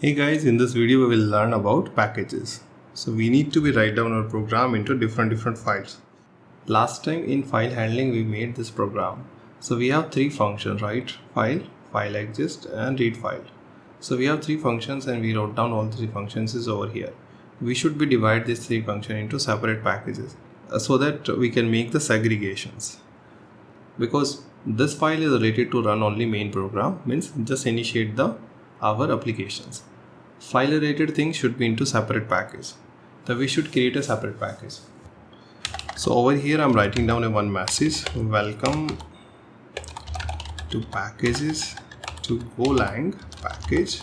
Hey guys, in this video we will learn about packages. So we need to write down our program into different files. Last time in file handling we made this program. So we have three functions, right? File exist and read file. So we have three functions and we wrote down all three functions is over here. We should be divide these three functions into separate packages so that we can make the segregations. Because this file is related to run only main program, means just initiate our applications. File related things should be into separate package. So we should create a separate package. So over here I'm writing down one message, welcome to packages to Golang package.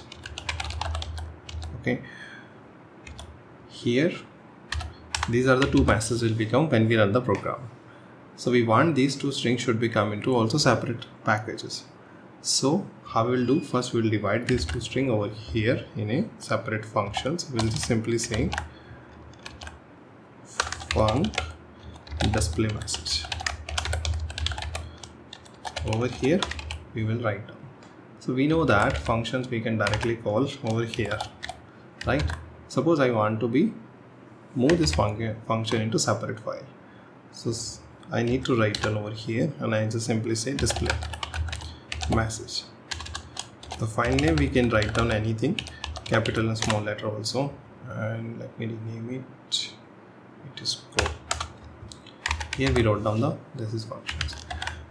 Okay, here these are the two messages will become when we run the program. So we want these two strings should become into also separate packages. So how we will do, first we will divide these two strings over here in a separate functions. We'll just simply say func display message. Over here we will write down. So we know that functions we can directly call over here, right? Suppose I want to move this function into separate file. So I need to write down over here and I just simply say display message. The file name we can write down anything, capital and small letter also, and let me rename it. It is Go. Here we wrote down this is functions.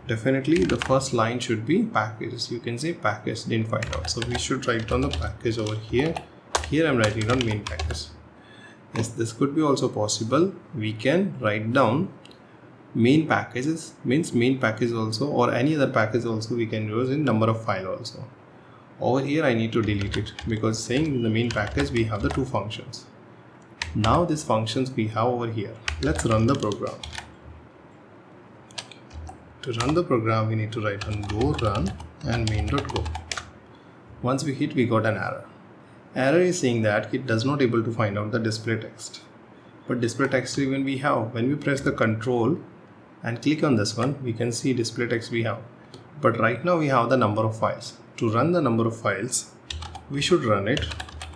Definitely the first line should be packages. You can say package didn't find out, so we should write down the package over here. Here I'm writing down main package. Yes, this could be also possible. We can write down main packages, means main package also, or any other package also we can use in number of file also. Over here I need to delete it because saying in the main package we have the two functions. Now these functions we have over here. Let's run the program. To run the program we need to write on go run and main.go. Once we hit, we got an error. Error is saying that it does not able to find out the display text. But display text even we have. When we press the control and click on this one, we can see display text we have. But right now we have the number of files. To run the number of files, we should run it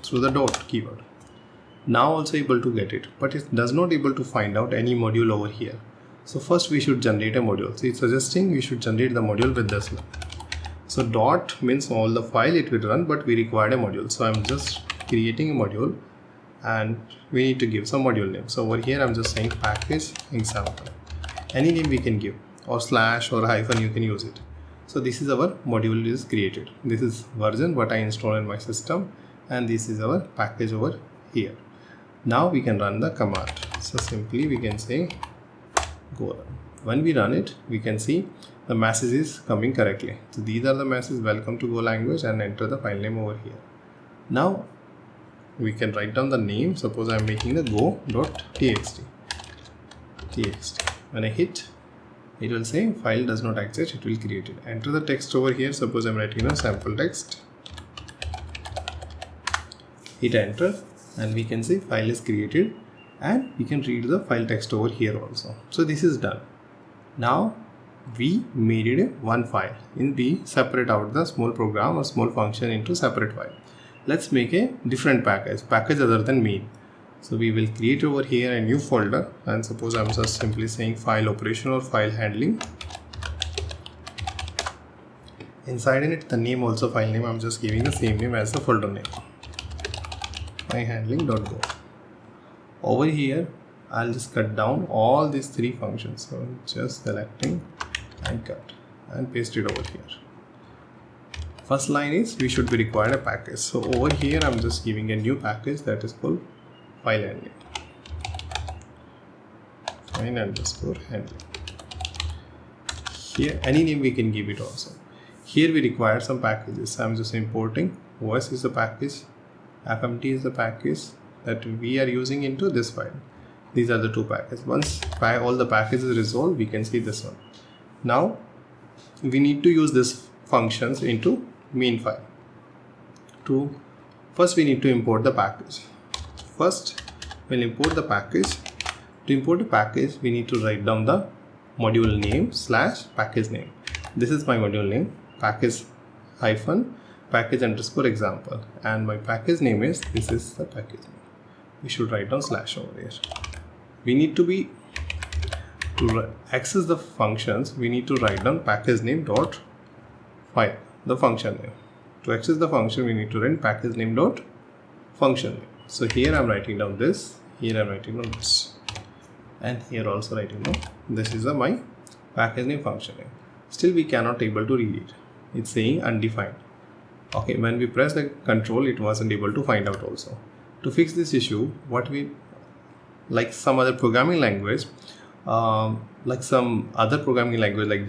through the dot keyword. Now also able to get it, but it does not able to find out any module over here. So first we should generate a module. So it's suggesting we should generate the module with this one. So dot means all the file it will run, but we require a module. So I'm just creating a module and we need to give some module name. So over here I'm just saying package example. Any name we can give, or slash or hyphen you can use it. So this is our module is created. This is version what I install in my system, and this is our package over here. Now we can run the command. So simply we can say go run. When we run it, we can see the message is coming correctly. So these are the messages, welcome to Go language, and enter the file name over here. Now we can write down the name. Suppose I'm making the go.txt. When I hit, it will say file does not exist, it will create it. Enter the text over here. Suppose I'm writing a sample text. Hit enter and we can say file is created, and we can read the file text over here also. So this is done. Now we made it one file. We separate out the small program or small function into separate file. Let's make a different package other than main. So we will create over here a new folder, and suppose I'm just simply saying file operation or file handling. Inside in it the name also file name, I'm just giving the same name as the folder name, myhandling.go. Over here I'll just cut down all these three functions. So just selecting and cut and paste it over here. First line is we should be required a package. So over here I'm just giving a new package that is called file handling. File_handling. Here any name we can give it also. Here we require some packages. I'm just importing. OS is the package, FMT is the package that we are using into this file. These are the two packages. Once all the packages resolved, we can see this one. Now we need to use this functions into main file. First we need to import the package. First we'll import the package. To import a package we need to write down the module name / package name. This is my module name, package hyphen package underscore example, and my package name is, this is the package name. We should write down slash over here. We need to access the functions, we need to write down package name dot file, the function name. To access the function, we need to write package name dot function name. So here I'm writing down this, here I'm writing down this, and here also writing down this is my package name function name. Still we cannot able to read it. It's saying undefined. Okay, when we press the control, it wasn't able to find out also. To fix this issue, what we, like some other programming language, like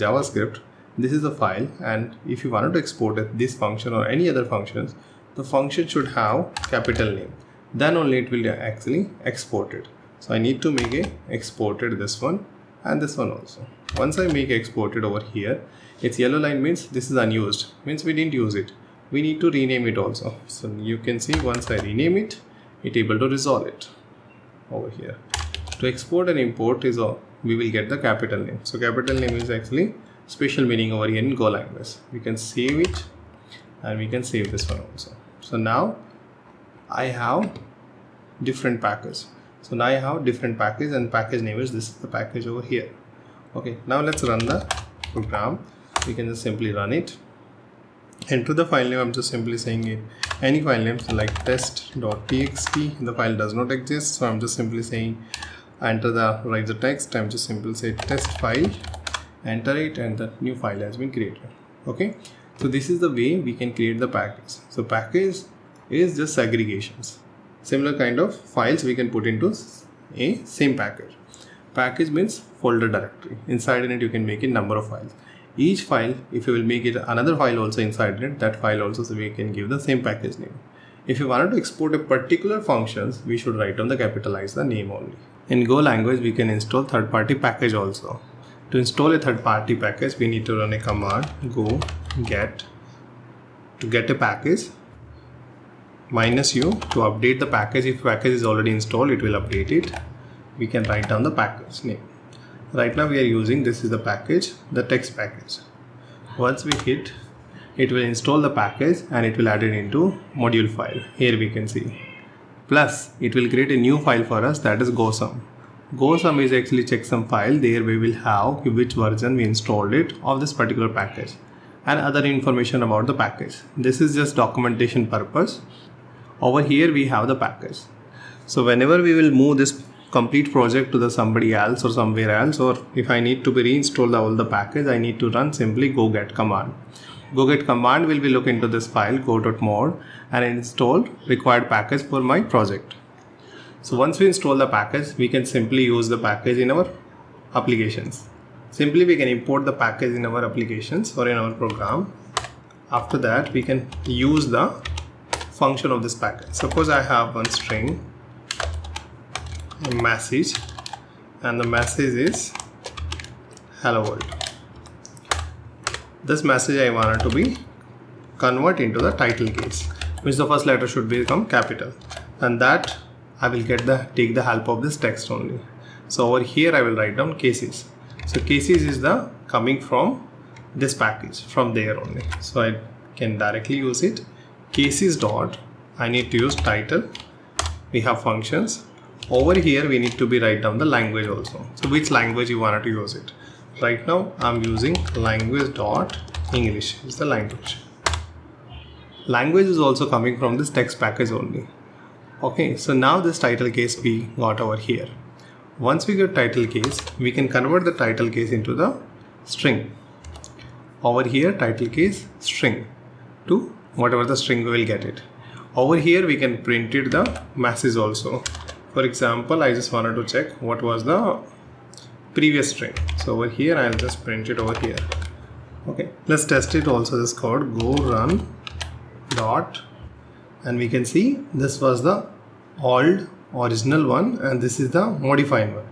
JavaScript, this is a file, and if you wanted to export it, this function or any other functions, the function should have capital name. Then only it will actually export it. So I need to make a exported this one and this one also. Once I make exported over here, its yellow line means this is unused, means we didn't use it. We need to rename it also. So you can see once I rename it, it able to resolve it over here. To export and import is all, we will get the capital name. So capital name is actually special meaning over here in Go language. We can save it and we can save this one also. So now I have different package. So now I have different package, and package name is, this is the package over here. Okay, now let's run the program. We can just simply run it. Enter the file name. I'm just simply saying it, any file name, so like test.txt. The file does not exist, so I'm just simply saying write the text. I'm just simply say test file, enter it, and the new file has been created. Okay, so this is the way we can create the package. So package is just aggregations, similar kind of files we can put into a same package. Package means folder directory. Inside in it you can make a number of files. Each file, if you will make it another file also inside it, that file also, so we can give the same package name. If you wanted to export a particular functions, we should write down the capitalize the name only. In Go language, we can install third-party package also. To install a third-party package, we need to run a command go get, to get a package, -u to update the package. If package is already installed, it will update it. We can write down the package name. Right now we are using, this is the package, the text package. Once we hit, it will install the package and it will add it into module file. Here we can see. Plus it will create a new file for us, that is GoSum. GoSum is actually checksum file. There we will have which version we installed it of this particular package and other information about the package. This is just documentation purpose. Over here we have the package. So whenever we will move this complete project to the somebody else or somewhere else, or if I need to be reinstall all the package, I need to run simply go get command. Go get command will be look into this file go.mod and install required package for my project. So once we install the package, we can simply use the package in our applications. Simply we can import the package in our applications or in our program. After that we can use the function of this package. Suppose I have one string, a message, and the message is hello world. This message I wanted to be convert into the title case, which the first letter should become capital, and that I will take the help of this text only. So over here I will write down cases. So cases is the coming from this package, from there only. So I can directly use it. Cases dot, I need to use title. We have functions. Over here we need to be write down the language also. So which language you wanted to use it. Right now I'm using language dot English is the language. Language is also coming from this text package only. Okay, so now this title case we got over here. Once we get title case, we can convert the title case into the string. Over here title case string to whatever the string we will get it. Over here we can print it the message also. For example, I just wanted to check what was the previous string. So over here I'll just print it over here. Okay, let's test it also. This code go run dot, and we can see this was the old original one and this is the modified one.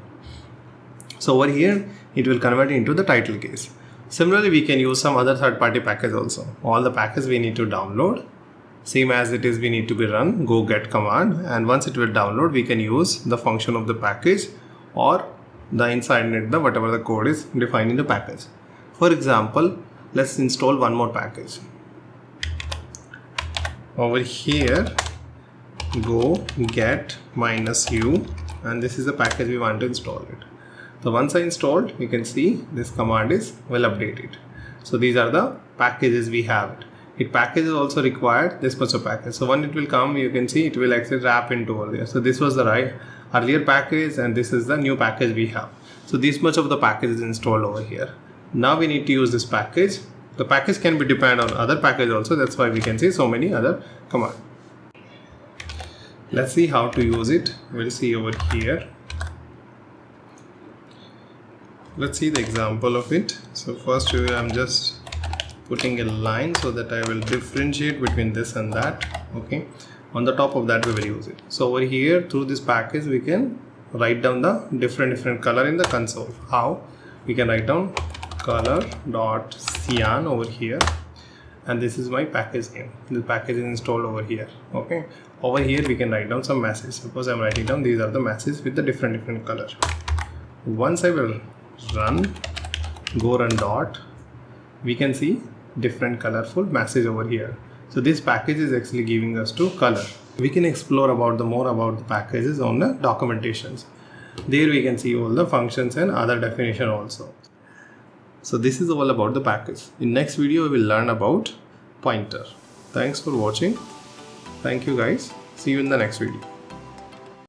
So over here it will convert into the title case. Similarly, we can use some other third-party package also. All the packages we need to download. Same as it is, we need to be run go get command, and once it will download, we can use the function of the package or the inside it, the whatever the code is defined in the package. For example, let's install one more package. over here go get -u, and this is the package we want to install it. So once I installed, you can see this command is well updated. So these are the packages we have. It packages also required this much of package. So when it will come, you can see it will actually wrap into over there. So this was the earlier package, and this is the new package we have. So this much of the package is installed over here. Now we need to use this package. The package can be dependent on other package also. That's why we can see so many other commands. Let's see how to use it. We'll see over here. Let's see the example of it. So first I'm just putting a line so that I will differentiate between this and that. Okay, on the top of that we will use it. So over here through this package we can write down the different color in the console. How? We can write down color.cyan over here, and this is my package name. The package is installed over here. Okay, over here we can write down some messages. Suppose I'm writing down these are the messages with the different color. Once I will go run dot, we can see different colorful message over here. So this package is actually giving us to color. We can explore more about the packages on the documentations. There we can see all the functions and other definition also. So this is all about the package. In next video we will learn about pointer. Thanks for watching. Thank you guys. See you in the next video.